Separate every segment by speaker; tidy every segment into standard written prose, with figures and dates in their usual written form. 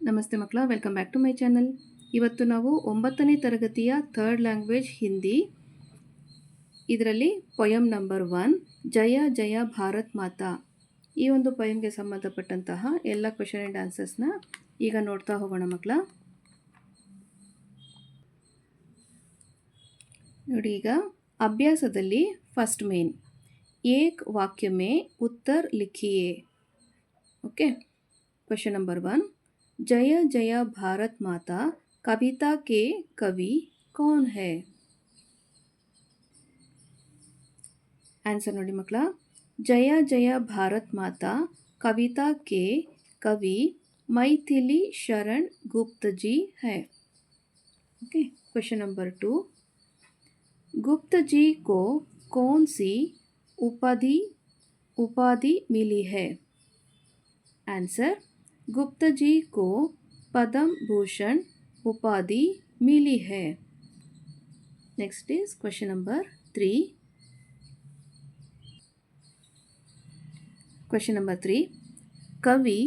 Speaker 1: ನಮಸ್ತೆ ಮಕ್ಕಳ, welcome back to my channel. ಇವತ್ತು ನಾವು 9ನೇ ತರಗತಿಯ ಥರ್ಡ್ ಲ್ಯಾಂಗ್ವೇಜ್ ಹಿಂದಿ ಇದರಲ್ಲಿ ಪೊಯಮ್ ನಂಬರ್ 1 ಜಯ ಜಯ ಭಾರತ್ ಮಾತಾ, ಈ ಒಂದು ಪೊಯಮ್ಗೆ ಸಂಬಂಧಪಟ್ಟಂತಹ ಎಲ್ಲ ಕ್ವೆಶನ್ ಆ್ಯಂಡ್ ಆನ್ಸರ್ಸ್ನ ಈಗ ನೋಡ್ತಾ ಹೋಗೋಣ ಮಕ್ಕಳ. ನೋಡಿ, ಈಗ ಅಭ್ಯಾಸದಲ್ಲಿ ಫಸ್ಟ್ ಮೇನ್ ಏಕ್ ವಾಕ್ಯ ಮೇ ಉತ್ತರ್ ಲಿಖಿಯೇ. ಓಕೆ, ಕ್ವೆಶನ್ ನಂಬರ್ 1 जय जय भारत माता कविता के कवि कौन है? आंसर नोडी मಕ್ಕಳ, जय जय भारत माता कविता के कवि मैथिली शरण गुप्त जी है. ओके, क्वेश्चन नंबर 2 गुप्त जी को कौन सी उपाधि मिली है? आंसर गुप्त जी को पद्म भूषण उपाधि मिली है. Next is question number 3. Question number 3 कवि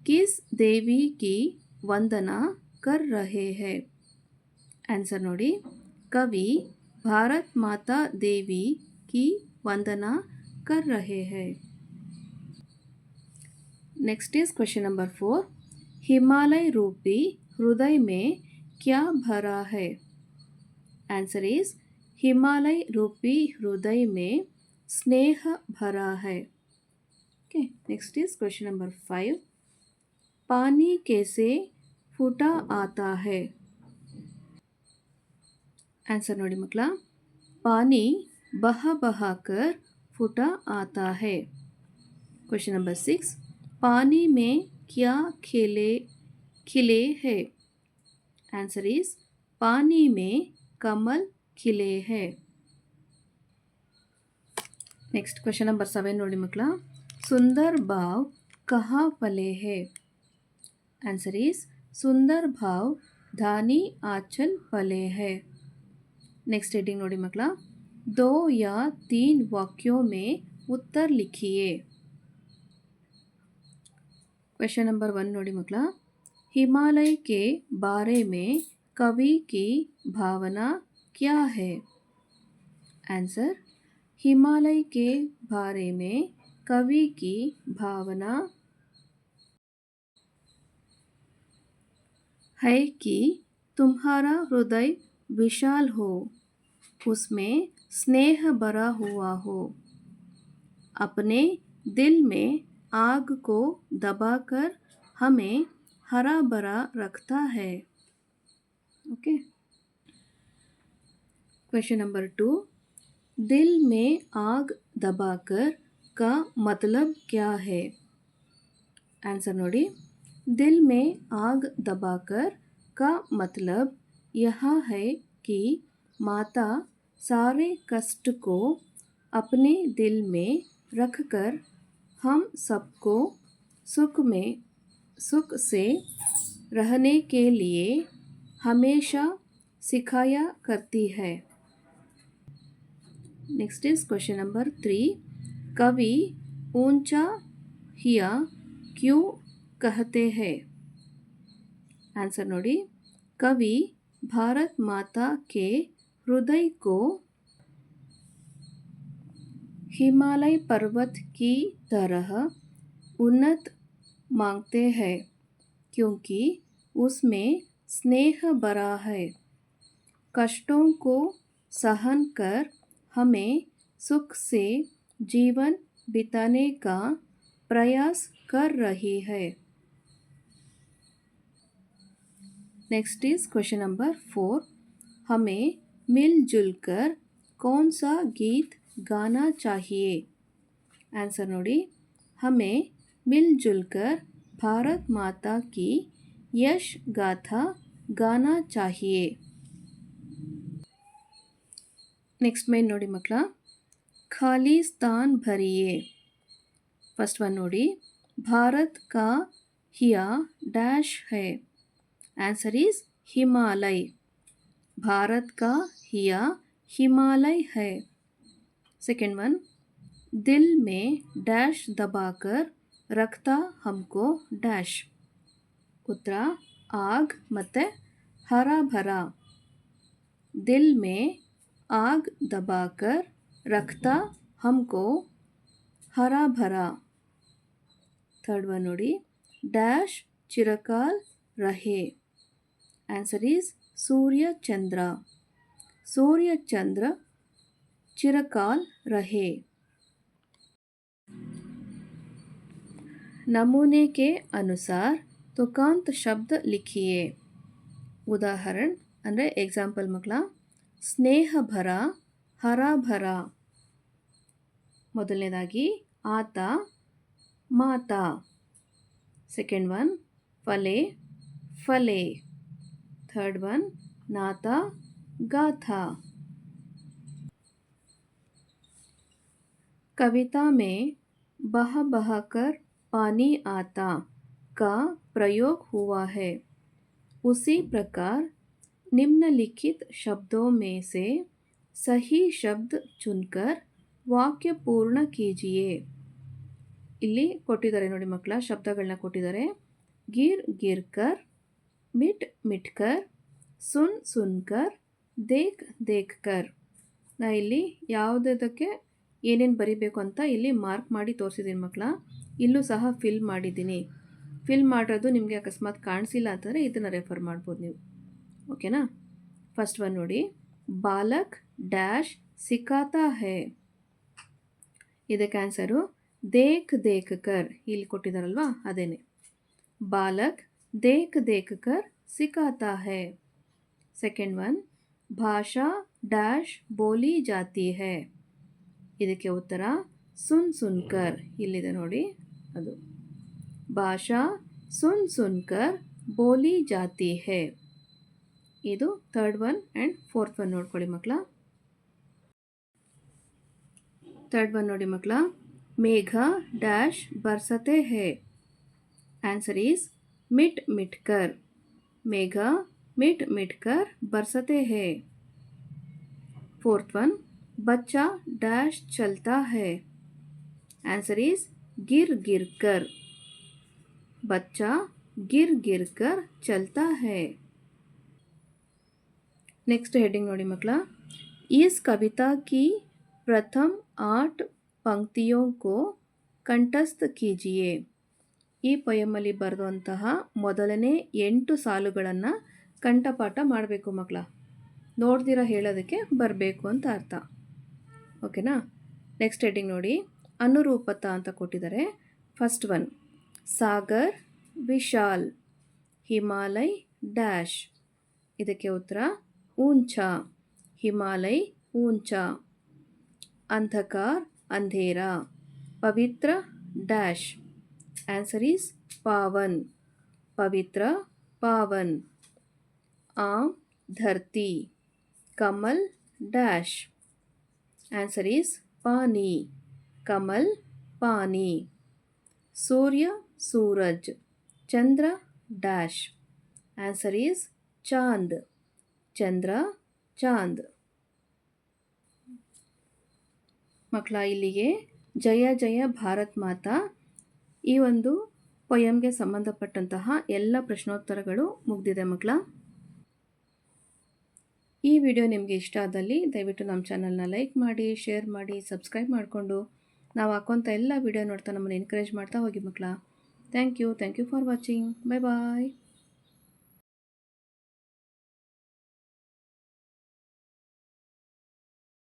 Speaker 1: किस देवी की वंदना कर रहे हैं? आंसर नोडी, कवि भारत माता देवी की वंदना कर रहे हैं. Next is question number 4 Himalaya रूपी हृदय में क्या भरा है? आंसर इज हिमालय रूपी हृदय में स्नेह भरा है. Okay, next is question number 5 पानी कैसे फूटा आता है? आंसर नोडी मಕ್ಕಳ, पानी बह बहा कर फूटा आता है. क्वेश्चन नंबर 6 पानी में क्या खिले हैं? आंसर इज पानी में कमल खिले हैं. नेक्स्ट क्वेश्चन नंबर 7 नोडी मಕ್ಕಳ, सुंदर भाव कहाँ पले है? आंसर इज सुंदर भाव धानी आंचल पले है. नेक्स्ट हेडिंग नोडी मಕ್ಕಳ, 2 या 3 वाक्यों में उत्तर लिखिए. क्वेश्चन नंबर 1 नोडी मಕ್ಕಳ, हिमालय के बारे में कवि की भावना क्या है? आंसर हिमालय के बारे में कवि की भावना है कि तुम्हारा हृदय विशाल हो, उसमें स्नेह भरा हुआ हो, अपने दिल में आग को दबाकर हमें हरा भरा रखता है. ओके, क्वेश्चन नंबर 2 दिल में आग दबाकर का मतलब क्या है? आंसर नोडी, दिल में आग दबाकर का मतलब यह है कि माता सारे कष्ट को अपने दिल में रखकर हम सबको सुख से रहने के लिए हमेशा सिखाया करती है. नेक्स्ट इज क्वेश्चन नंबर 3 कवि ऊंचा हिया क्यों कहते हैं? आंसर नोडी, कवि भारत माता के हृदय को हिमालय पर्वत की तरह उन्नत मांगते हैं क्योंकि उसमें स्नेह भरा है. कष्टों को सहन कर हमें सुख से जीवन बिताने का प्रयास कर रही है. नेक्स्ट इज क्वेश्चन नंबर 4 हमें मिलजुल कर कौन सा गीत गाना चाहिए? आंसर नोडी, हमें मिलजुल कर भारत माता की यश गाथा गाना चाहिए. नेक्स्ट मेन नोडी मಕ್ಕಳ, खाली स्थान भरिए. फर्स्ट वन नोडी, भारत का हिया डैश है. Answer is Himalaya. भारत का हिया हिमालय है. सेकेंड वन दिल में डैश दबाकर रखता हमको डैश. ಉತ್ತರ ಆಗ್ ಮತ್ತು ಹರಾ ಭರಾ. ದಿಲ್ ಮೇ ಆಗ್ ದಬಾಕರ್ ರಖ್ತಾ ಹಮ್ಕೋ ಹರಾ ಭರಾ. ಥರ್ಡ್ ಒನ್ ನೋಡಿ, ಡ್ಯಾಶ್ ಚಿರಕಾಲ್ ರಹೆ. ಆನ್ಸರ್ ಈಸ್ ಸೂರ್ಯ ಚಂದ್ರ. सूर्य चंद्र चिरकाल रहे. नमूने के अनुसार तुकांत शब्द लिखिए. उदाहरण ಅಂದರೆ ಎಕ್ಸಾಂಪಲ್ ಮಕ್ಕಳ, ಸ್ನೇಹ ಭರ, ಹರ ಭರ. ಮೊದಲನೇದಾಗಿ ಆತ, ಮಾತಾ. ಸೆಕೆಂಡ್ ಒನ್ ಫಲೆ, ಫಲೆ. ಥರ್ಡ್ ಒನ್ ನಾತಾ, गाथा. कविता में बह बह कर पानी आता का प्रयोग हुआ है. उसी प्रकार निम्नलिखित शब्दों में से सही शब्द चुनकर वाक्य पूर्ण कीजिए. ಇಲ್ಲಿ ಕೊಟ್ಟಿದ್ದಾರೆ ನೋಡಿ ಮಕ್ಕಳ, ಶಬ್ದಗಳನ್ನ ಕೊಟ್ಟಿದ್ದಾರೆ. ಗಿರ್ ಗಿರ್ಕರ್, ಮಿಟ್ ಮಿಟ್ಕರ್, ಸುನ್ ಸುನ್ಕರ್, ದೇಖ್ ದೇಖ್ ಕರ್. ನಾ ಇಲ್ಲಿ ಯಾವುದಕ್ಕೆ ಏನೇನು ಬರಿಬೇಕು ಅಂತ ಇಲ್ಲಿ ಮಾರ್ಕ್ ಮಾಡಿ ತೋರಿಸಿದ್ದೀನಿ ಮಕ್ಕಳ. ಇಲ್ಲೂ ಸಹ ಫಿಲ್ ಮಾಡಿದ್ದೀನಿ. ಫಿಲ್ ಮಾಡಿರೋದು ನಿಮಗೆ ಅಕಸ್ಮಾತ್ ಕಾಣಿಸಿಲ್ಲ ಅಂತಂದರೆ ಇದನ್ನು ರೆಫರ್ ಮಾಡ್ಬೋದು ನೀವು. ಓಕೆನಾ? ಫಸ್ಟ್ ಒನ್ ನೋಡಿ, ಬಾಲಕ್ ಡ್ಯಾಶ್ ಸಿಖಾತಾ ಹೇ. ಇದಕ್ಕೆ ಆನ್ಸರು ದೇಖ್ ದೇಖ್ ಕರ್. ಇಲ್ಲಿ ಕೊಟ್ಟಿದ್ದಾರಲ್ವಾ ಅದೇನೆ. ಬಾಲಕ್ ದೇಖ್ ದೇಖ್ ಕರ್ ಸಿಖಾತಾ ಹೇ. ಸೆಕೆಂಡ್ ಒನ್, ಭಾಷಾ ಡ್ಯಾಶ್ ಬೋಲಿ ಜಾತಿ ಹೇ. ಇದಕ್ಕೆ ಉತ್ತರ ಸುನ್ ಸುನ್ಕರ್. ಇಲ್ಲಿದೆ ನೋಡಿ ಅದು. ಭಾಷಾ ಸುನ್ ಸುನ್ಕರ್ ಬೋಲಿ ಜಾತಿ ಹೇ. ಇದು third one and fourth one ನೋಡ್ಕೊಳ್ಳಿ ಮಕ್ಕಳ. ಥರ್ಡ್ ಒನ್ ನೋಡಿ ಮಕ್ಕಳ, ಮೇಘ ಡ್ಯಾಶ್ ಬರ್ಸತೆ ಹೇ. ಆನ್ಸರ್ ಈಸ್ ಮಿಟ್ ಮಿಟ್ಕರ್. ಮೇಘ मिट मिट कर बरसते हैं. फोर्थ वन, बच्चा डैश चलता है. आंसर इज गिर गिर कर. बच्चा गिर गिर कर चलता है. नेक्स्ट हेडिंग नोड़ी मकला, इस कविता की प्रथम 8 पंक्तियों को कंठस्थ कीजिए. ಈ ಪೊಯಮಲ್ಲಿ ಬರೆದಂತಹ ಮೊದಲನೇ 8 ಸಾಲುಗಳನ್ನು ಕಂಠಪಾಠ ಮಾಡಬೇಕು ಮಕ್ಕಳ. ನೋಡ್ದಿರ ಹೇಳೋದಕ್ಕೆ ಬರಬೇಕು ಅಂತ ಅರ್ಥ. ಓಕೆನಾ? ನೆಕ್ಸ್ಟ್ ಹೆಡ್ಡಿಂಗ್ ನೋಡಿ, ಅನುರೂಪತ ಅಂತ ಕೊಟ್ಟಿದ್ದಾರೆ. ಫಸ್ಟ್ ಒನ್, ಸಾಗರ್ ವಿಶಾಲ್, ಹಿಮಾಲಯ್ ಡ್ಯಾಶ್. ಇದಕ್ಕೆ ಉತ್ತರ ಊಂಚಾ. ಹಿಮಾಲಯ್ ಊಂಚಾ. ಅಂಧಕಾರ್ ಅಂಧೇರಾ. ಪವಿತ್ರ ಡ್ಯಾಶ್. ಆನ್ಸರ್ ಈಸ್ ಪಾವನ್. ಪವಿತ್ರ ಪಾವನ್. आम धरती. कमल डैश. आंसर इज पानी. कमल पानी. सूर्य सूरज. चंद्र डैश. आंसर इज चांद. चंद्र चांद. ಮಕ್ಕಳ, ಇಲ್ಲಿಗೆ ಜಯ ಜಯ ಭಾರತ್ ಮಾತಾ ಈ ಒಂದು ಪೊಯಮ್ಗೆ ಸಂಬಂಧಪಟ್ಟಂತಹ ಎಲ್ಲ ಪ್ರಶ್ನೋತ್ತರಗಳು ಮುಗಿದಿದೆ ಮಕ್ಕಳ. ಈ ವಿಡಿಯೋ ನಿಮಗೆ ಇಷ್ಟ ಆದಲ್ಲಿ ದಯವಿಟ್ಟು ನಮ್ಮ ಚಾನಲ್ನ ಲೈಕ್ ಮಾಡಿ, ಶೇರ್ ಮಾಡಿ, ಸಬ್ಸ್ಕ್ರೈಬ್ ಮಾಡಿಕೊಂಡು ನಾವು ಹಾಕೋಂಥ ಎಲ್ಲ ವಿಡಿಯೋ ನೋಡ್ತಾ ನಮ್ಮನ್ನು ಎನ್ಕರೇಜ್ ಮಾಡ್ತಾ ಹೋಗಿ ಮಕ್ಕಳ. Thank you for watching. Bye bye.